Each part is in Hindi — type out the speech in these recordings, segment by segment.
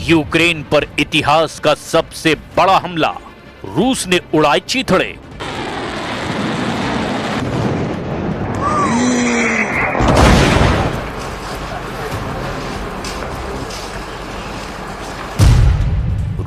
यूक्रेन पर इतिहास का सबसे बड़ा हमला, रूस ने उड़ाए चीथड़े।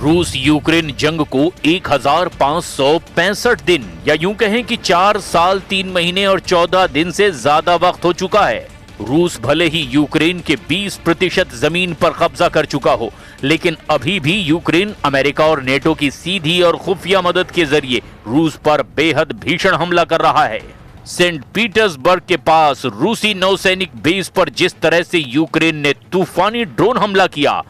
रूस यूक्रेन जंग को 1565 दिन या यूं कहें कि 4 साल 3 महीने और 14 दिन से ज्यादा वक्त हो चुका है। रूस भले ही यूक्रेन के 20% जमीन पर कब्जा कर चुका हो, लेकिन अभी भी यूक्रेन अमेरिका और नेटो की सीधी और खुफिया मदद के जरिए रूस पर बेहद भीषण हमला कर रहा है। सेंट पीटर्सबर्ग के पास रूसी नौसैनिक बेस पर जिस तरह से यूक्रेन ने तूफानी ड्रोन हमला किया,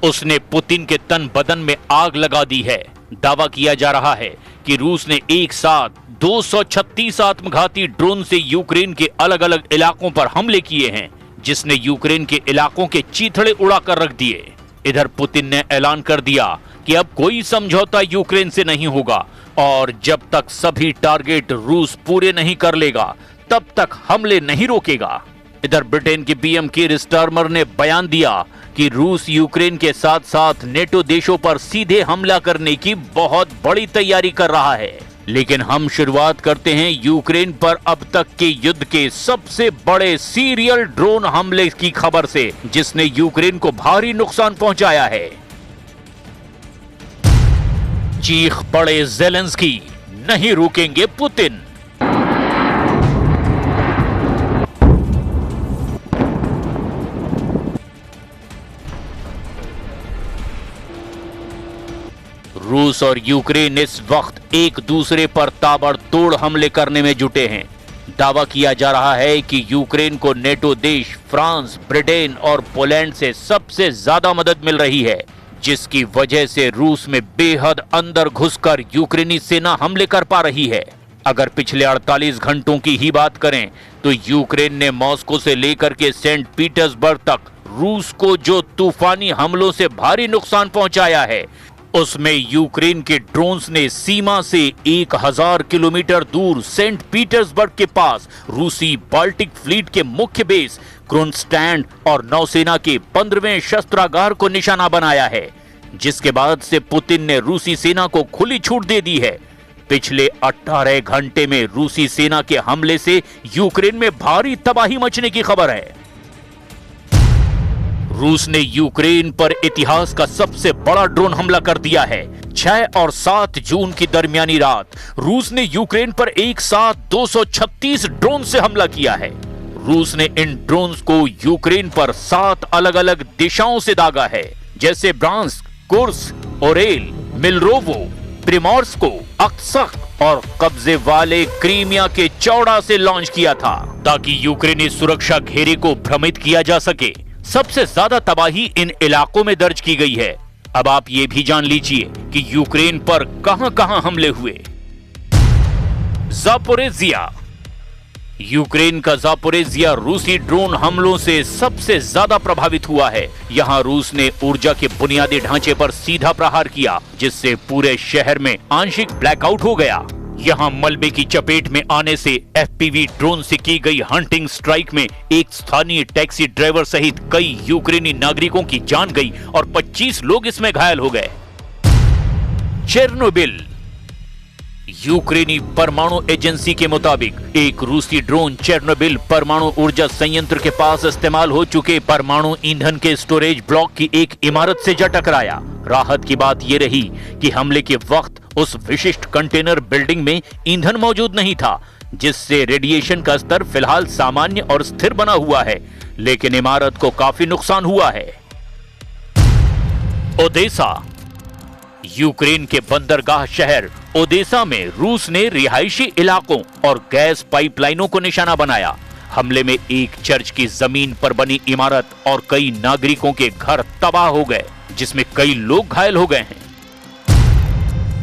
उसने पुतिन के तन बदन में आग लगा दी है। दावा किया जा रहा है कि रूस ने एक साथ 236 आत्मघाती ड्रोन से यूक्रेन के अलग अलग इलाकों पर हमले किए हैं, जिसने यूक्रेन के इलाकों के चीथड़े उड़ाकर रख दिए। इधर पुतिन ने ऐलान कर दिया कि अब कोई समझौता यूक्रेन से नहीं होगा और जब तक सभी टारगेट रूस पूरे नहीं कर लेगा तब तक हमले नहीं रोकेगा। इधर ब्रिटेन के पीएम कीर स्टारमर ने बयान दिया कि रूस यूक्रेन के साथ साथ नेटो देशों पर सीधे हमला करने की बहुत बड़ी तैयारी कर रहा है। लेकिन हम शुरुआत करते हैं यूक्रेन पर अब तक के युद्ध के सबसे बड़े सीरियल ड्रोन हमले की खबर से, जिसने यूक्रेन को भारी नुकसान पहुंचाया है। चीख पड़े ज़ेलेंस्की, नहीं रुकेंगे पुतिन। रूस और यूक्रेन इस वक्त एक दूसरे पर ताबड़तोड़ हमले करने में जुटे हैं। दावा किया जा रहा है कि यूक्रेन को नेटो देश फ्रांस, ब्रिटेन और पोलैंड से सबसे ज्यादा मदद मिल रही है, जिसकी वजह से रूस में बेहद अंदर घुसकर यूक्रेनी सेना हमले कर पा रही है। अगर पिछले 48 घंटों की ही बात करें तो यूक्रेन ने मॉस्को से लेकर के सेंट पीटर्सबर्ग तक रूस को जो तूफानी हमलों से भारी नुकसान पहुंचाया है, उसमें यूक्रेन के ड्रोन्स ने सीमा से 1000 किलोमीटर दूर सेंट पीटर्सबर्ग के पास रूसी बाल्टिक फ्लीट के मुख्य बेस क्रोनस्टैंड और नौसेना के 15वें शस्त्रागार को निशाना बनाया है, जिसके बाद से पुतिन ने रूसी सेना को खुली छूट दे दी है। पिछले 18 घंटे में रूसी सेना के हमले से यूक्रेन में भारी तबाही मचने की खबर है। रूस ने यूक्रेन पर इतिहास का सबसे बड़ा ड्रोन हमला कर दिया है। 6 और 7 जून की दरमियानी रात रूस ने यूक्रेन पर एक साथ 236 ड्रोन से हमला किया है। रूस ने इन ड्रोन्स को यूक्रेन पर 7 अलग अलग दिशाओं से दागा है, जैसे ब्रांस्क, कुर्स्क, ओरेल, मिलरोवो, प्रिमोर्स्को, अक्सक और कब्जे वाले क्रीमिया के चौड़ा से लॉन्च किया था, ताकि यूक्रेनी सुरक्षा घेरे को भ्रमित किया जा सके। सबसे ज्यादा तबाही इन इलाकों में दर्ज की गई है। अब आप ये भी जान लीजिए कि यूक्रेन पर कहां-कहां हमले हुए। ज़ापोरिज़िया। यूक्रेन का ज़ापोरिज़िया रूसी ड्रोन हमलों से सबसे ज्यादा प्रभावित हुआ है। यहां रूस ने ऊर्जा के बुनियादी ढांचे पर सीधा प्रहार किया, जिससे पूरे शहर में आंशिक ब्लैकआउट हो गया। यहां मलबे की चपेट में आने से एफपीवी ड्रोन से की गई हंटिंग स्ट्राइक में एक स्थानीय टैक्सी ड्राइवर सहित कई यूक्रेनी नागरिकों की जान गई और 25 लोग इसमें घायल हो गए। चेरनोबिल। यूक्रेनी परमाणु एजेंसी के मुताबिक एक रूसी ड्रोन चेरनोबिल परमाणु ऊर्जा संयंत्र के पास इस्तेमाल हो चुके परमाणु ईंधन के स्टोरेज ब्लॉक की एक इमारत से जा टकराया। राहत की बात यह रही कि हमले के वक्त उस विशिष्ट कंटेनर बिल्डिंग में ईंधन मौजूद नहीं था, जिससे रेडिएशन का स्तर फिलहाल सामान्य और स्थिर बना हुआ है, लेकिन इमारत को काफी नुकसान हुआ है। ओदेसा। यूक्रेन के बंदरगाह शहर ओदेसा में रूस ने रिहायशी इलाकों और गैस पाइपलाइनों को निशाना बनाया। हमले में एक चर्च की जमीन पर बनी इमारत और कई नागरिकों के घर तबाह हो गए, जिसमें कई लोग घायल हो गए हैं।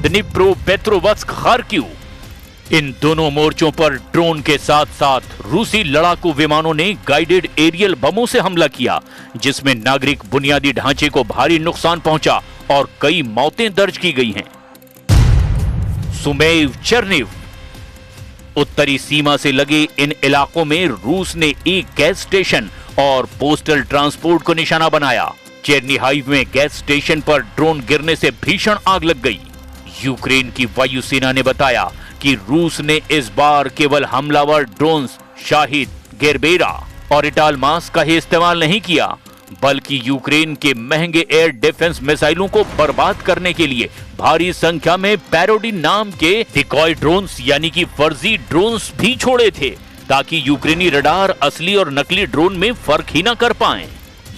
द्निप्रोपेट्रोव्स्क, खार्किव। इन दोनों मोर्चों पर ड्रोन के साथ साथ रूसी लड़ाकू विमानों ने गाइडेड एरियल बमों से हमला किया, जिसमें नागरिक बुनियादी ढांचे को भारी नुकसान पहुंचा और कई मौतें दर्ज की गई हैं। सुमेव, चेर्निव। उत्तरी सीमा से लगे इन इलाकों में रूस ने एक गैस स्टेशन और पोस्टल ट्रांसपोर्ट को निशाना बनाया। चेरनीहाइव में गैस स्टेशन पर ड्रोन गिरने से भीषण आग लग गई। यूक्रेन की वायुसेना ने बताया कि रूस ने इस बार केवल हमलावर ड्रोन्स शाहिद, गेरबेरा और इटालमास का ही इस्तेमाल नहीं किया, बल्कि यूक्रेन के महंगे एयर डिफेंस मिसाइलों को बर्बाद करने के लिए भारी संख्या में पैरोडी नाम के डिकॉय ड्रोन्स यानी कि फर्जी ड्रोन्स भी छोड़े थे, ताकि यूक्रेनी रडार असली और नकली ड्रोन में फर्क ही न कर पाएं।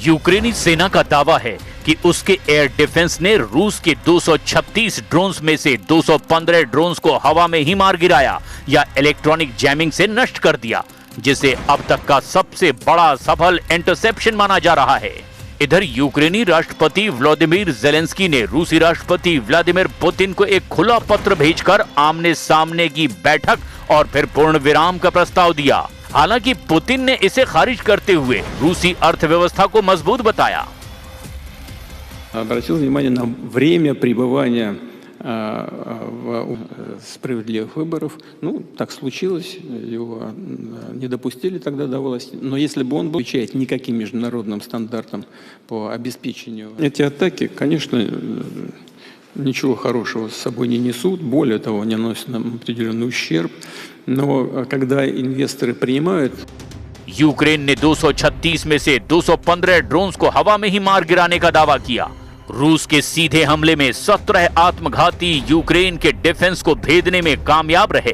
यूक्रेनी सेना का दावा है कि उसके एयर डिफेंस ने रूस के 236 ड्रोन्स में से 215 ड्रोन्स को हवा में ही मार गिराया या इलेक्ट्रॉनिक जैमिंग से नष्ट कर दिया, जिसे अब तक का सबसे बड़ा सफल इंटरसेप्शन माना जा रहा है। इधर यूक्रेनी राष्ट्रपति व्लादिमीर जेलेंस्की ने रूसी राष्ट्रपति व्लादिमीर पुतिन को एक खुला पत्र भेजकर आमने सामने की बैठक और फिर पूर्ण विराम का प्रस्ताव दिया। हालांकि पुतिन ने इसे खारिज करते हुए रूसी अर्थव्यवस्था को मजबूत बताया। Обратил внимание на время пребывания справедливых выборов. Ну, так случилось, его не допустили тогда до власти. Но если бы он был, отвечает никаким международным стандартам по обеспечению. Эти атаки, конечно, ничего хорошего с собой не несут, более того, они наносят нам определенный ущерб. Но когда инвесторы принимают... यूक्रेन ने 236 में से 215 ड्रोन्स को हवा में ही मार गिराने का दावा किया। रूस के सीधे हमले में 17 आत्मघाती यूक्रेन के डिफेंस को भेदने में कामयाब रहे,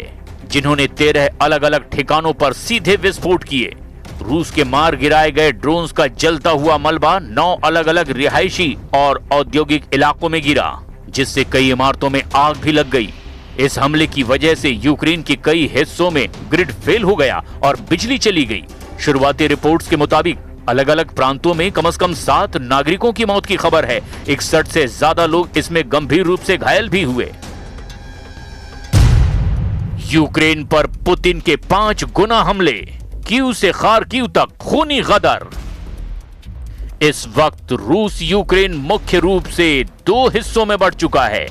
जिन्होंने 13 अलग अलग ठिकानों पर सीधे विस्फोट किए। रूस के मार गिराए गए ड्रोन्स का जलता हुआ मलबा 9 अलग अलग रिहायशी और औद्योगिक इलाकों में गिरा, जिससे कई इमारतों में आग भी लग गई। इस हमले की वजह से यूक्रेन के कई हिस्सों में ग्रिड फेल हो गया और बिजली चली गई। शुरुआती रिपोर्ट्स के मुताबिक अलग अलग प्रांतों में कम से कम 7 नागरिकों की मौत की खबर है। 61 से ज्यादा लोग इसमें गंभीर रूप से घायल भी हुए। यूक्रेन पर पुतिन के 5 गुना हमले, कीव से खार्किव तक खूनी गदर। इस वक्त रूस यूक्रेन मुख्य रूप से 2 हिस्सों में बढ़ चुका है,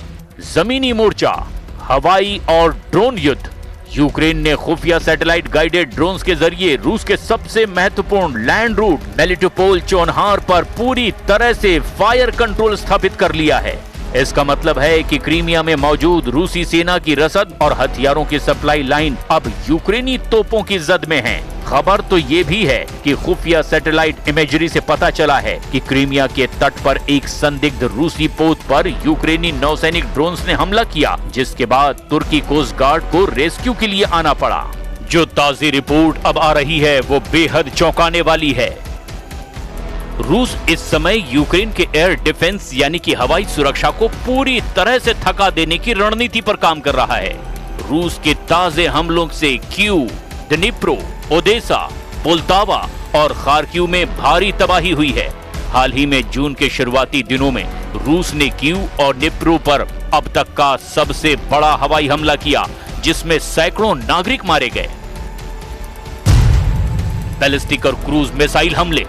जमीनी मोर्चा, हवाई और ड्रोन युद्ध। यूक्रेन ने खुफिया सैटेलाइट गाइडेड ड्रोन्स के जरिए रूस के सबसे महत्वपूर्ण लैंड रूट मेलिटोपोल चौनहार पर पूरी तरह से फायर कंट्रोल स्थापित कर लिया है। इसका मतलब है कि क्रीमिया में मौजूद रूसी सेना की रसद और हथियारों की सप्लाई लाइन अब यूक्रेनी तोपों की जद में है। खबर तो ये भी है कि खुफिया सैटेलाइट इमेजरी से पता चला है कि क्रीमिया के तट पर एक संदिग्ध रूसी पोत पर यूक्रेनी नौसैनिक ड्रोन्स ने हमला किया, जिसके बाद तुर्की कोस्ट गार्ड को रेस्क्यू के लिए आना पड़ा। जो ताज़ी रिपोर्ट अब आ रही है वो बेहद चौंकाने वाली है। रूस इस समय यूक्रेन के एयर डिफेंस यानी कि हवाई सुरक्षा को पूरी तरह से थका देने की रणनीति पर काम कर रहा है। रूस के ताजे हमलों से कीव, दनिप्रो, ओडेसा, पोल्तावा और खार्किव में भारी तबाही हुई है। हाल ही में जून के शुरुआती दिनों में रूस ने कीव और निप्रो पर अब तक का सबसे बड़ा हवाई हमला किया, जिसमें सैकड़ों नागरिक मारे गए। बैलिस्टिक और क्रूज मिसाइल हमले।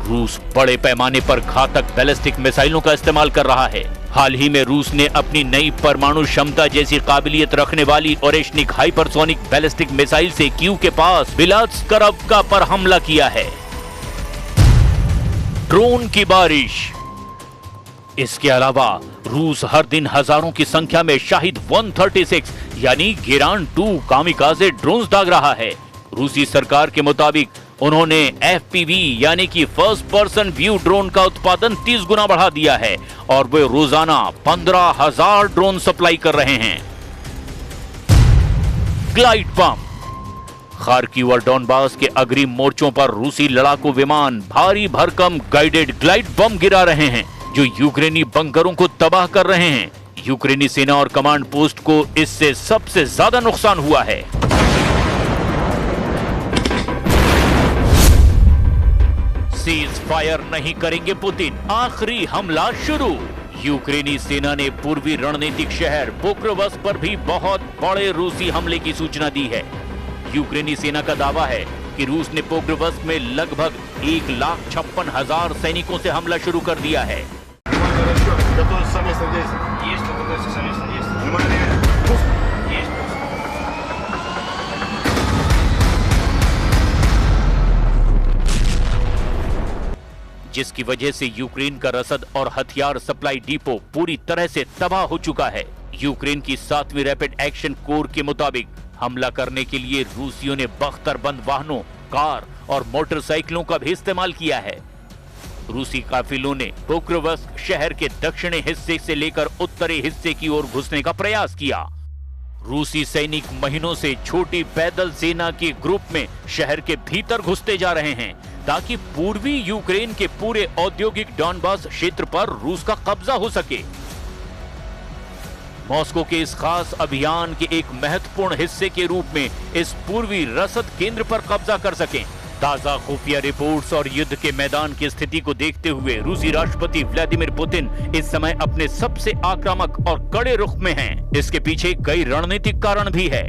रूस बड़े पैमाने पर घातक बैलिस्टिक मिसाइलों का इस्तेमाल कर रहा है। हाल ही में रूस ने अपनी नई परमाणु क्षमता जैसी काबिलियत रखने वाली ओरेशनिक हाइपरसोनिक बैलिस्टिक मिसाइल से कीव के पास बिलात्स्करवका पर हमला किया है। ड्रोन की बारिश। इसके अलावा रूस हर दिन हजारों की संख्या में शाहिद 136 यानी गेरान 2 कामिकाजे ड्रोन्स दाग रहा है। रूसी सरकार के मुताबिक उन्होंने FPV यानी कि फर्स्ट पर्सन व्यू ड्रोन का उत्पादन 30 गुना बढ़ा दिया है और वे रोजाना 15,000 ड्रोन सप्लाई कर रहे हैं। Glide bomb. खार्किव और डॉनबास के अग्रिम मोर्चों पर रूसी लड़ाकू विमान भारी भरकम गाइडेड ग्लाइड बम गिरा रहे हैं, जो यूक्रेनी बंकरों को तबाह कर रहे हैं। यूक्रेनी सेना और कमांड पोस्ट को इससे सबसे ज्यादा नुकसान हुआ है। सीज फायर नहीं करेंगे पुतिन, आखिरी हमला शुरू। यूक्रेनी सेना ने पूर्वी रणनीतिक शहर पोक्रोवस्क पर भी बहुत बड़े रूसी हमले की सूचना दी है। यूक्रेनी सेना का दावा है कि रूस ने पोक्रोवस्क में लगभग 1,56,000 सैनिकों से हमला शुरू कर दिया है। जिसकी वजह से यूक्रेन का रसद और हथियार सप्लाई डिपो पूरी तरह से तबाह हो चुका है। यूक्रेन की 7वीं रैपिड एक्शन कोर के मुताबिक हमला करने के लिए रूसियों ने बख्तरबंद वाहनों, कार और मोटरसाइकिलों का भी इस्तेमाल किया है। रूसी काफिलों ने पोक्रोवस्क शहर के दक्षिणी हिस्से से लेकर उत्तरी हिस्से की ओर घुसने का प्रयास किया। रूसी सैनिक महीनों से छोटी पैदल सेना के ग्रुप में शहर के भीतर घुसते जा रहे हैं ताकि पूर्वी यूक्रेन के पूरे औद्योगिक डॉनबास क्षेत्र पर रूस का कब्जा हो सके। मॉस्को के इस खास अभियान के एक महत्वपूर्ण हिस्से के रूप में इस पूर्वी रसद केंद्र पर कब्जा कर सकें। ताजा खुफिया रिपोर्ट्स और युद्ध के मैदान की स्थिति को देखते हुए रूसी राष्ट्रपति व्लादिमीर पुतिन इस समय अपने सबसे आक्रामक और कड़े रुख में हैं। इसके पीछे कई रणनीतिक कारण भी है।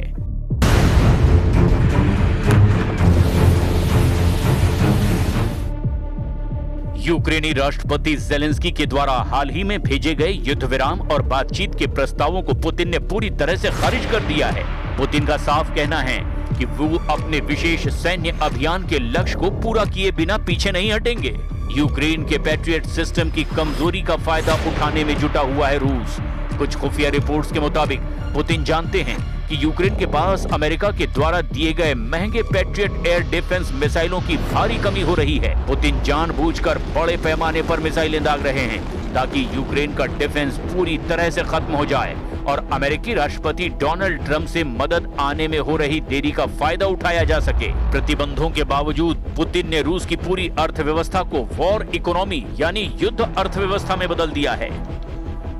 यूक्रेनी राष्ट्रपति जेलेंस्की के द्वारा हाल ही में भेजे गए युद्ध विराम और बातचीत के प्रस्तावों को पुतिन ने पूरी तरह से खारिज कर दिया है। पुतिन का साफ कहना है कि वो अपने विशेष सैन्य अभियान के लक्ष्य को पूरा किए बिना पीछे नहीं हटेंगे। यूक्रेन के पैट्रियट सिस्टम की कमजोरी का फायदा उठाने में जुटा हुआ है रूस। कुछ खुफिया रिपोर्ट्स के मुताबिक पुतिन जानते हैं कि यूक्रेन के पास अमेरिका के द्वारा दिए गए महंगे पैट्रियट एयर डिफेंस मिसाइलों की भारी कमी हो रही है। पुतिन जानबूझकर बड़े पैमाने पर मिसाइलें दाग रहे हैं ताकि यूक्रेन का डिफेंस पूरी तरह से खत्म हो जाए और अमेरिकी राष्ट्रपति डोनाल्ड ट्रंप से मदद आने में हो रही देरी का फायदा उठाया जा सके। प्रतिबंधों के बावजूद पुतिन ने रूस की पूरी अर्थव्यवस्था को वॉर इकोनॉमी यानी युद्ध अर्थव्यवस्था में बदल दिया है।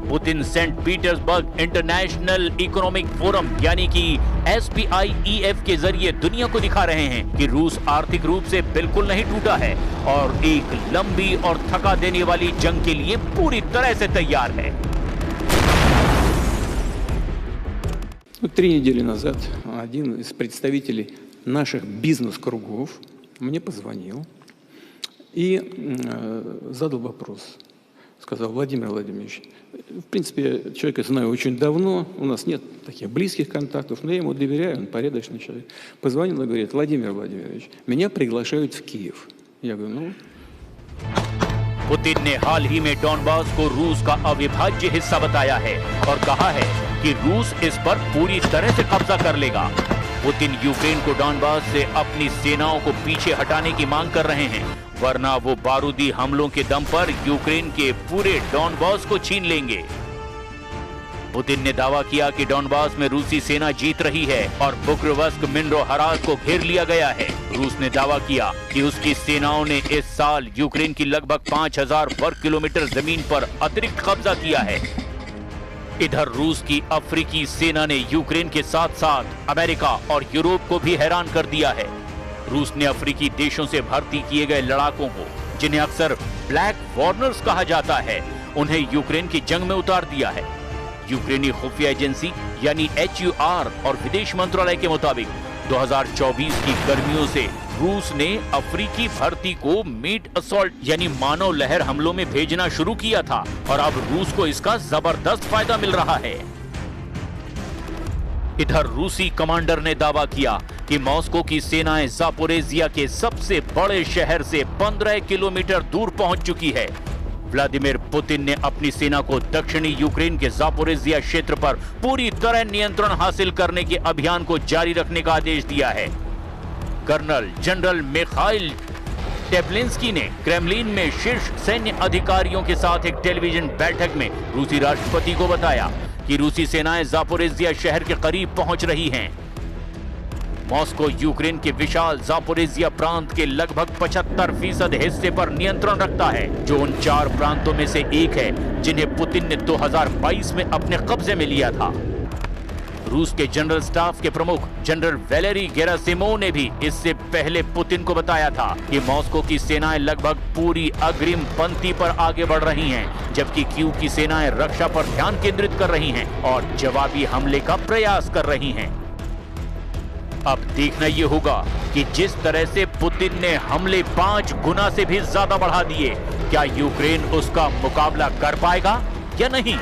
Putin Saint Petersburg International Economic Forum यानी कि SPIEF के जरिए दुनिया को दिखा रहे हैं कि रूस आर्थिक रूप से बिल्कुल नहीं टूटा है और एक लंबी और थका देने वाली जंग के लिए पूरी तरह से तैयार है। 3 недели назад один из представителей наших бизнес-кругов мне позвонил и задал вопрос. Сказал: Владимир Владимирович, в принципе, я человека знаю очень давно, у нас нет таких близких контактов, но я ему доверяю, он порядочный человек. Позвонил и говорит: Владимир Владимирович, меня приглашают в Киев. Я говорю: ну... पुतिन ने हाल ही में डॉनबास को रूस का अविभाज्य हिस्सा बताया है और कहा है कि रूस इस पर पूरी तरह से कब्जा कर लेगा। पुतिन यूक्रेन को डॉनबास से अपनी सेनाओं को पीछे हटाने की मांग कर रहे हैं, वरना वो बारूदी हमलों के दम पर यूक्रेन के पूरे डॉनबास को छीन लेंगे। पुतिन ने दावा किया कि डॉनबास में रूसी सेना जीत रही है और पोक्रोवस्क मिनरो हराज को घेर लिया गया है। रूस ने दावा किया कि उसकी सेनाओं ने इस साल यूक्रेन की लगभग 5000 वर्ग किलोमीटर जमीन पर अतिरिक्त कब्जा किया है। इधर रूस की अफ्रीकी सेना ने यूक्रेन के साथ साथ अमेरिका और यूरोप को भी हैरान कर दिया है। रूस ने अफ्रीकी देशों से भर्ती किए गए लड़ाकों को, जिन्हें अक्सर ब्लैक वॉर्नर्स कहा जाता है, उन्हें यूक्रेन की जंग में उतार दिया है। यूक्रेनी खुफिया एजेंसी यानी HUR और विदेश मंत्रालय के मुताबिक 2024 की गर्मियों से रूस ने अफ्रीकी भर्ती को मीट असॉल्ट यानी मानव लहर हमलों में भेजना शुरू किया था और अब रूस को इसका जबरदस्त फायदा मिल रहा है। इधर रूसी कमांडर ने दावा किया कि मॉस्को की सेनाएं जापोरेजिया के सबसे बड़े शहर से 15 किलोमीटर दूर पहुंच चुकी है। व्लादिमीर पुतिन ने अपनी सेना को दक्षिणी यूक्रेन के जापोरेजिया क्षेत्र पर पूरी तरह नियंत्रण हासिल करने के अभियान को जारी रखने का आदेश दिया है। कर्नल जनरल मिखाइल टेप्लिंस्की ने क्रेमलिन में शीर्ष सैन्य अधिकारियों के साथ एक टेलीविजन बैठक में रूसी राष्ट्रपति को बताया कि रूसी सेनाएं जापोरेजिया शहर के करीब पहुंच रही हैं। मॉस्को यूक्रेन के विशाल जापोरेजिया प्रांत के लगभग 75% हिस्से पर नियंत्रण रखता है, जो उन 4 प्रांतों में से एक है जिन्हें पुतिन ने 2022 में अपने कब्जे में लिया था। रूस के जनरल स्टाफ के प्रमुख जनरल वैलेरी गेरासिमोव ने भी इससे पहले पुतिन को बताया था कि मॉस्को की सेनाएं लगभग पूरी अग्रिम पंक्ति पर आगे बढ़ रही हैं, जबकि कीव की सेनाएं रक्षा पर ध्यान केंद्रित कर रही हैं और जवाबी हमले का प्रयास कर रही हैं। अब देखना ये होगा कि जिस तरह से पुतिन ने हमले 5 गुना से भी ज्यादा बढ़ा दिए, क्या यूक्रेन उसका मुकाबला कर पाएगा या नहीं।